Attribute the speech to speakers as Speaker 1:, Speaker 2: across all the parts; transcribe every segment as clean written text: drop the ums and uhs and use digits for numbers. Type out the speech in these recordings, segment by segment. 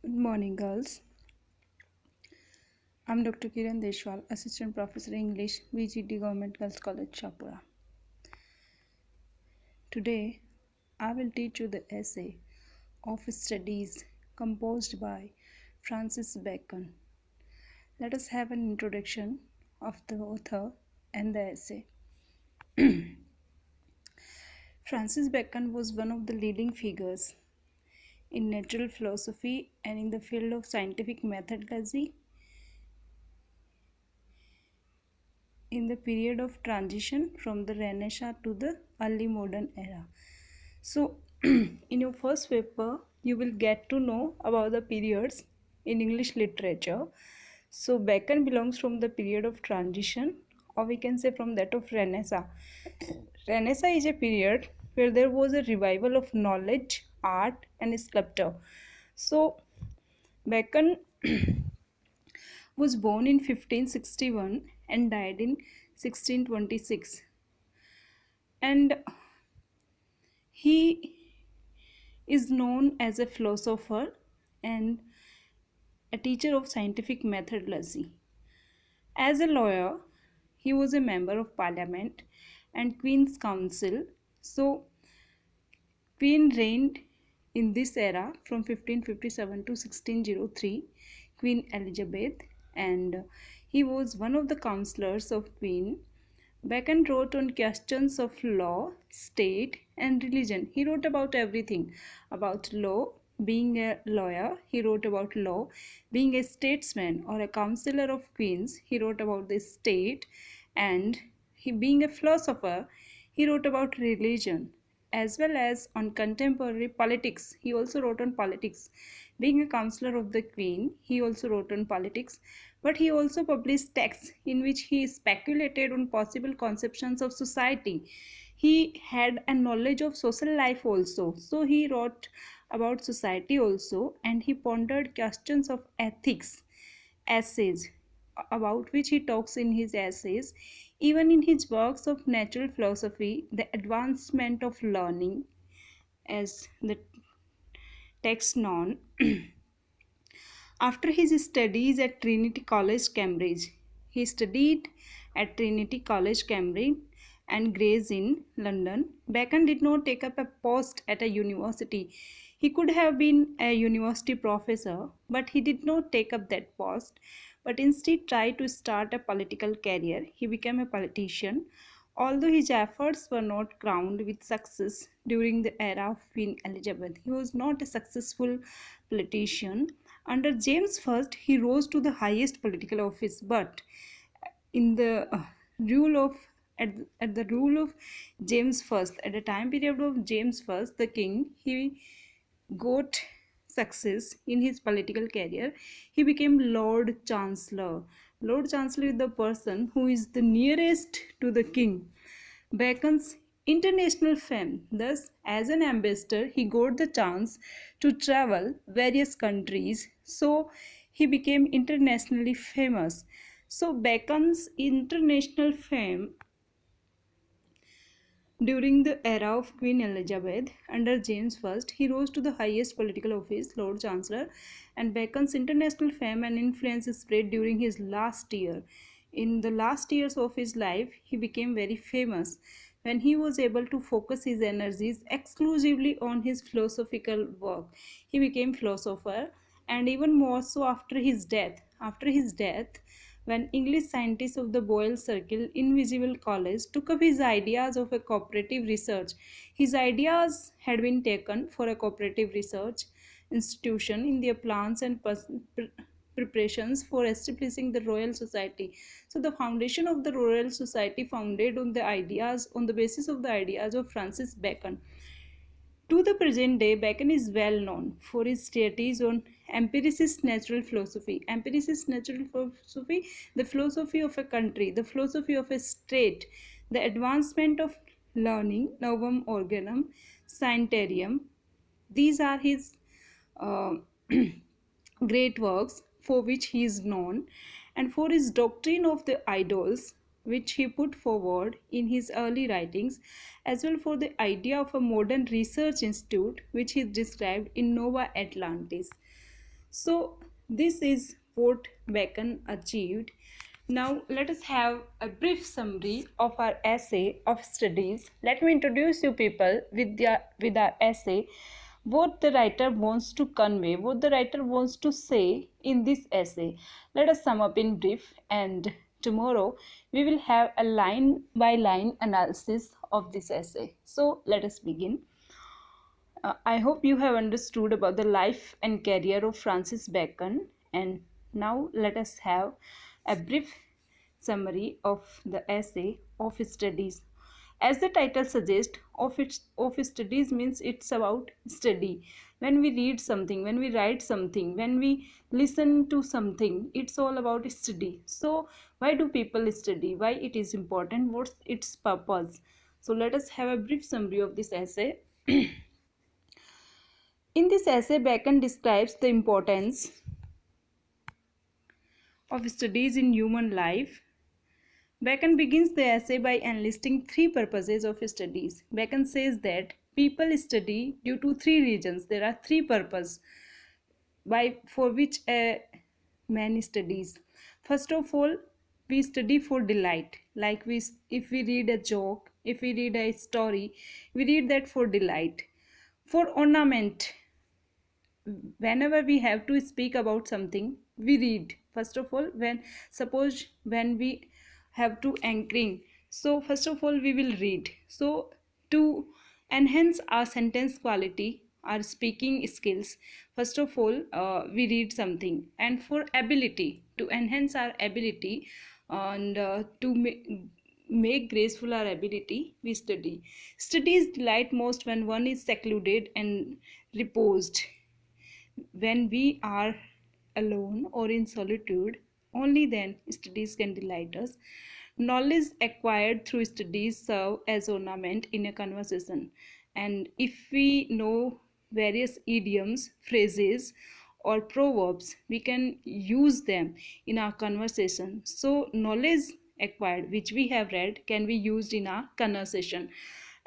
Speaker 1: Good morning, girls. I'm Dr. Kiran Deshwal, Assistant Professor English, VGD Government Girls College, Chapura. Today, I will teach you the essay of studies composed by Francis Bacon. Let us have an introduction of the author and the essay. Francis Bacon was one of the leading figures in natural philosophy and in the field of scientific methodology in the period of transition from the Renaissance to the early modern era. So, in your first paper, you will get to know about the periods in English literature. So, Bacon belongs from the period of transition, or we can say from that of Renaissance. Renaissance is a period where there was a revival of knowledge, art, and sculpture. So, Bacon was born in 1561 and died in 1626. And he is known as a philosopher and a teacher of scientific methodology. As a lawyer, he was a member of parliament and Queen's Council. So, Queen reigned in this era from 1557 to 1603, Queen Elizabeth, and he was one of the counselors of Queen. Bacon wrote on questions of law, state, and religion. He wrote about everything about law. Being a lawyer, he wrote about law. Being a statesman or a counselor of queens, he wrote about the state. And being a philosopher, he wrote about religion as well as on contemporary politics. He also wrote on politics. Being a counselor of the queen, he also wrote on politics, but he also published texts in which he speculated on possible conceptions of society. He had a knowledge of social life also, so he wrote about society also, and he pondered questions of ethics, essays about which he talks in his essays. Even in his works of natural philosophy, the advancement of learning, as the text known. After his studies at Trinity College, Cambridge, he studied at Trinity College, Cambridge and Gray's Inn, London. Bacon did not take up a post at a university. He could have been a university professor, but he did not take up that post, but instead tried to start a political career. He became a politician. Although his efforts were not crowned with success during the era of Queen Elizabeth, he was not a successful politician. Under James I, he rose to the highest political office, but in the rule of at the rule of James I, at the time period of James I, the king, he got success in his political career. He became Lord Chancellor. Lord Chancellor is the person who is the nearest to the king. Bacon's international fame. Thus, as an ambassador, he got the chance to travel various countries. So, he became internationally famous. So, Bacon's international fame during the era of Queen Elizabeth under James I, he rose to the highest political office, Lord Chancellor, and Bacon's international fame and influence spread during his last year. In the last years of his life, he became very famous when he was able to focus his energies exclusively on his philosophical work. He became philosopher, and even more so after his death. After his death, when English scientists of the Boyle Circle Invisible College took up his ideas of a cooperative research. His ideas had been taken for a cooperative research institution in their plans and preparations for establishing the Royal Society. So the foundation of the Royal Society founded on the basis of the ideas of Francis Bacon. To the present day, Bacon is well known for his treatise on empiricist natural philosophy. Empiricist natural philosophy, the philosophy of a country, the philosophy of a state, the advancement of learning, novum organum, scientiarum. These are his uh, great works for which he is known, and for his doctrine of the idols, which he put forward in his early writings, as well for the idea of a modern research institute, which he described in Nova Atlantis. So this is what Bacon achieved. Now let us have a brief summary of our essay of studies. Let me introduce you people with our essay, what the writer wants to convey, what the writer wants to say in this essay. Let us sum up in brief, and tomorrow we will have a line by line analysis of this essay. So let us begin. I hope you have understood about the life and career of Francis Bacon, and now let us have a brief summary of the essay of studies. As the title suggests, of studies means it's about study. When we read something, when we write something, when we listen to something, it's all about study. So why do people study? Why it is important? What's its purpose? So let us have a brief summary of this essay. In this essay, Bacon describes the importance of studies in human life. Bacon begins the essay by enlisting three purposes of studies. Bacon says that people study due to three reasons. There are three purposes for which a man studies. First of all, we study for delight. Like if we read a joke, if we read a story, we read that for delight. For ornament, whenever we have to speak about something, we read. First of all, when we have to anchoring, so first of all we will read. So to enhance our sentence quality, our speaking skills, first of all we read something. And for ability, to enhance our ability, and to make graceful our ability, we study. Studies delight most when one is secluded and reposed. When we are alone or in solitude, only then studies can delight us. Knowledge acquired through studies serve as ornament in a conversation. And if we know various idioms, phrases, or proverbs, we can use them in our conversation. So knowledge acquired which we have read can be used in our conversation.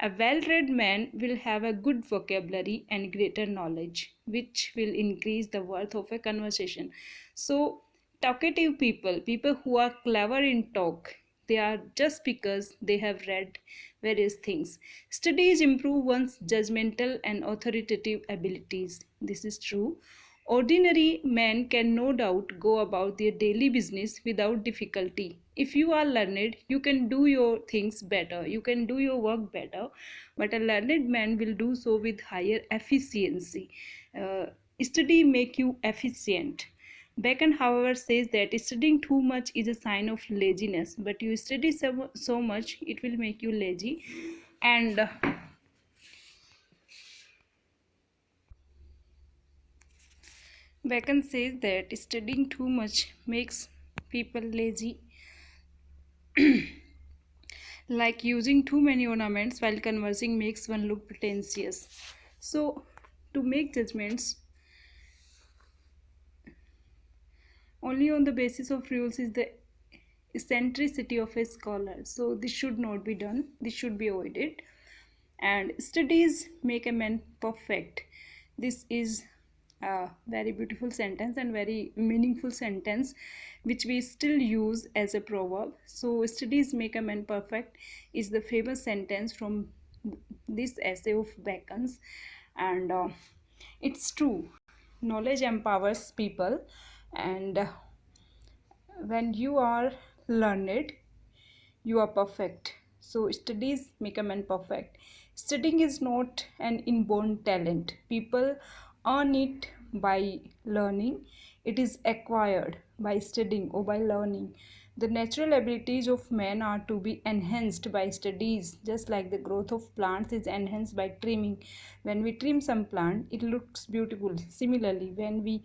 Speaker 1: A well-read man will have a good vocabulary and greater knowledge, which will increase the worth of a conversation. So, talkative people, people who are clever in talk, they are just because they have read various things. Studies improve one's judgmental and authoritative abilities. This is true. Ordinary men can no doubt go about their daily business without difficulty. If you are learned, you can do your things better, you can do your work better, but a learned man will do so with higher efficiency. Uh, Study make you efficient. Bacon, however, says that studying too much is a sign of laziness, but you study so much, it will make you lazy. And Bacon says that studying too much makes people lazy, like using too many ornaments while conversing makes one look pretentious. So, to make judgments only on the basis of rules is the eccentricity of a scholar. So, this should not be done, this should be avoided. And studies make a man perfect. This is a very beautiful sentence and very meaningful sentence which we still use as a proverb. So studies make a man perfect is the famous sentence from this essay of Bacon's. And it's true, knowledge empowers people. And when you are learned, you are perfect. So studies make a man perfect. Studying is not an inborn talent. People earn it by learning. It is acquired by studying or by learning. The natural abilities of man are to be enhanced by studies, just like the growth of plants is enhanced by trimming. When we trim some plant, it looks beautiful. Similarly, when we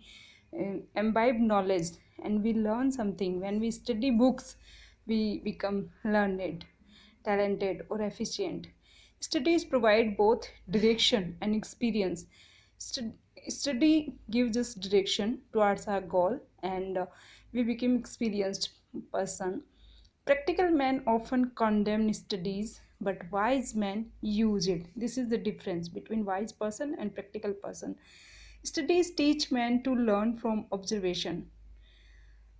Speaker 1: imbibe knowledge and we learn something, when we study books, we become learned, talented, or efficient. Studies provide both direction and experience. Study gives us direction towards our goal, and we become experienced person. Practical men often condemn studies, but wise men use it. This is the difference between wise person and practical person. Studies teach men to learn from observation.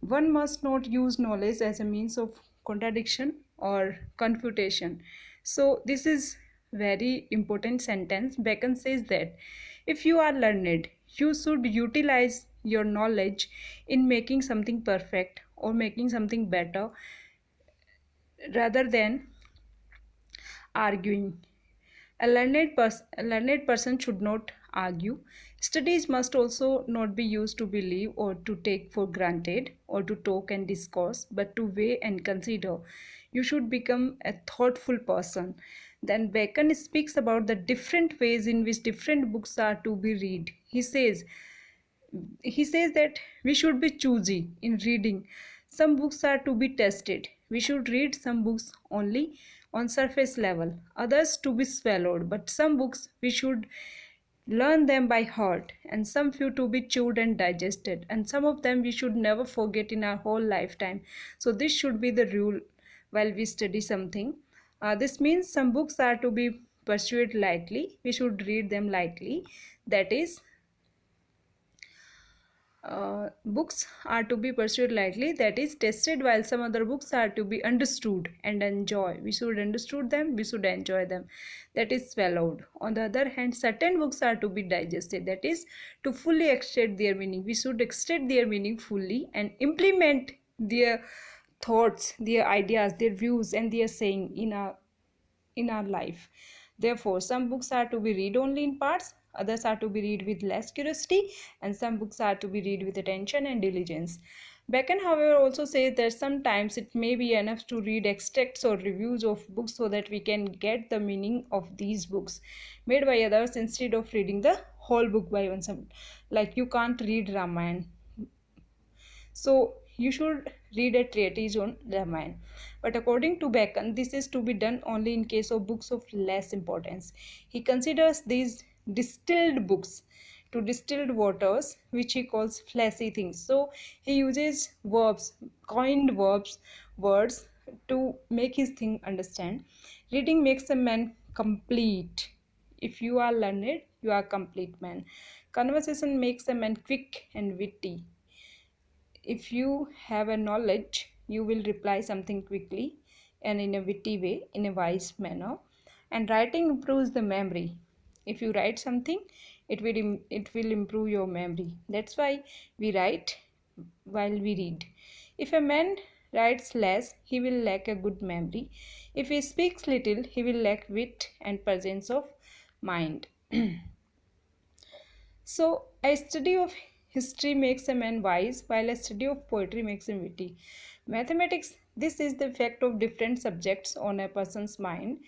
Speaker 1: One must not use knowledge as a means of contradiction or confutation. So this is very important sentence. Bacon says that if you are learned, you should utilize your knowledge in making something perfect or making something better rather than arguing. A learned person should not argue. Studies must also not be used to believe or to take for granted or to talk and discourse, but to weigh and consider. You should become a thoughtful person. Then Bacon speaks about the different ways in which different books are to be read. He says that we should be choosy in reading. Some books are to be tested. We should read some books only on surface level, others to be swallowed, but some books we should learn them by heart, and some few to be chewed and digested, and some of them we should never forget in our whole lifetime. So this should be the rule while we study something. This means some books are to be pursued lightly. We should read them lightly. That is, books are to be pursued lightly, that is tested, while some other books are to be understood and enjoy. We should understood them, we should enjoy them, that is swallowed. On the other hand, certain books are to be digested, that is to fully extract their meaning. We should extract their meaning fully and implement their thoughts, their ideas, their views and their saying in our life. Therefore, some books are to be read only in parts, others are to be read with less curiosity, and some books are to be read with attention and diligence. Bacon, however, also says that sometimes it may be enough to read extracts or reviews of books so that we can get the meaning of these books made by others instead of reading the whole book by oneself. Like you can't read Ramayana, so you should read a treatise on Ramayana. But according to Bacon, this is to be done only in case of books of less importance. He considers these distilled books to distilled waters, which he calls fleshy things. So he uses verbs, coined verbs, words to make his thing understand. Reading makes a man complete. If you are learned, you are complete man. Conversation makes a man quick and witty. If you have a knowledge, you will reply something quickly and in a witty way, in a wise manner. And writing improves the memory. If you write something, it will improve your memory. That's why we write while we read. If a man writes less, he will lack a good memory. If he speaks little, he will lack wit and presence of mind. So, a study of history makes a man wise, while a study of poetry makes him witty. Mathematics, this is the effect of different subjects on a person's mind.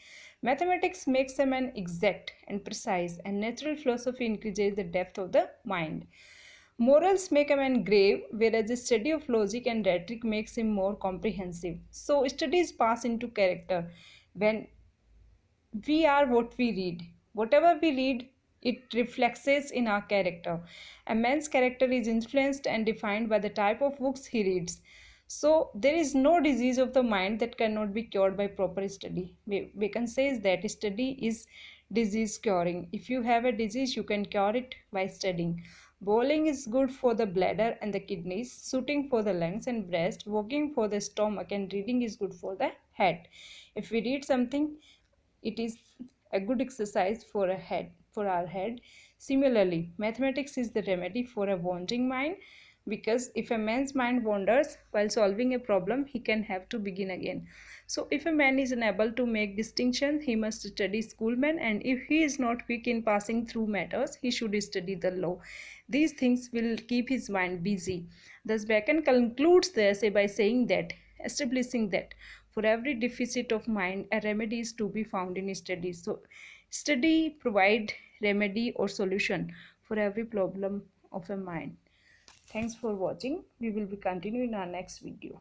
Speaker 1: Mathematics makes a man exact and precise, and natural philosophy increases the depth of the mind. Morals make a man grave, whereas the study of logic and rhetoric makes him more comprehensive. So, studies pass into character when we are what we read. Whatever we read, it reflects in our character. A man's character is influenced and defined by the type of books he reads. So, there is no disease of the mind that cannot be cured by proper study. Bacon says that study is disease curing. If you have a disease, you can cure it by studying. Bowling is good for the bladder and the kidneys, shooting for the lungs and breast, walking for the stomach, and reading is good for the head. If we read something, it is a good exercise for our head. Similarly, mathematics is the remedy for a wandering mind, because if a man's mind wanders while solving a problem, he can have to begin again. So if a man is unable to make distinction, he must study schoolmen, and if he is not quick in passing through matters, he should study the law. These things will keep his mind busy. Thus Bacon concludes the essay by saying that, establishing that for every deficit of mind, a remedy is to be found in study. So, study provide remedy or solution for every problem of a mind. Thanks for watching. We will be continuing our next video.